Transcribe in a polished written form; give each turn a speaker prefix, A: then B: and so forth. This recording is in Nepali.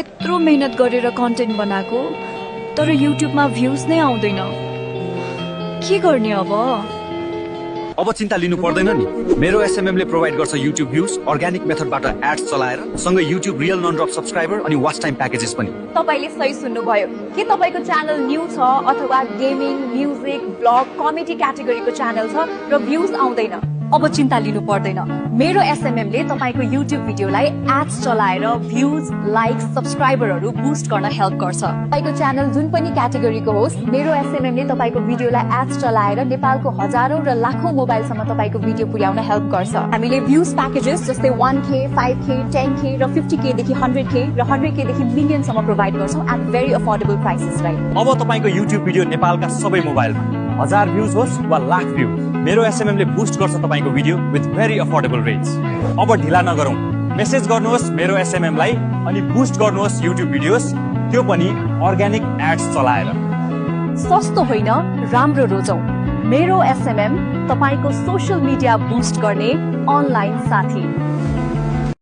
A: यत्रो मेहनत गरेर कन्टेन्ट बनाएको तर युट्युबमा भ्युज नै आउँदैन। के गर्ने अब
B: चिन्ता लिनु पर्दैन नि। मेरो एसएमएम ले प्रोवाइड गर्छ युट्युब भ्युज, अर्ग्यानिक मेथडबाट एड्स चलाएर, सँगै YouTube real non drop subscriber अनि वाच टाइम प्याकेजेस पनि।
C: तपाईले सही सुन्नुभयो। के तपाईको च्यानल न्यू छ अथवा गेमिङ, म्युजिक, ब्लग, कमेडी क्याटेगोरीको च्यानल छ र भ्युज आउँदैन? अब चिन्ता लिनु पर्दैन। मेरो एसएमएम ले तपाईको युट्युब भिडियोलाई एड्स चलाएर भ्युज, लाइक, सब्स्क्राइबरहरू बुस्ट गर्न हेल्प गर्छ। तपाईको च्यानल जुन पनि क्याटेगोरीको होस्, मेरो एसएमएम ले तपाईको भिडियोलाई एड्स चलाएर नेपालको हजारौं र लाखौं मोबाइलसम्म तपाईको भिडियो पुर्याउन हेल्प गर्छ। हामीले भ्युज प्याकेजेस जस्तै 1K, 5K, 10K र 50K देखि 100K र 100K देखि मिलियन सम्म प्रोवाइड गर्छौं at very affordable prices right.
B: अब तपाईको युट्युब भिडियो नेपालका सबै मोबाइलमा 1000 भ्युज होस् वा लाख भ्युज, मेरो एसएमएम ले बुस्ट गर्छ तपाईको video with very affordable rates. अब ढिला नगरौं, मेसेज गर्नुहोस् मेरो एसएमएम लाई अनि बुस्ट गर्नुहोस् युट्युब भिडियोस, त्यो पनि अर्ग्यानिक एड्स चलाएर।
C: सस्तो होइन, राम्रो रोजौं। मेरो एसएमएम तपाईको सोशल मिडिया बुस्ट गर्ने अनलाइन साथी।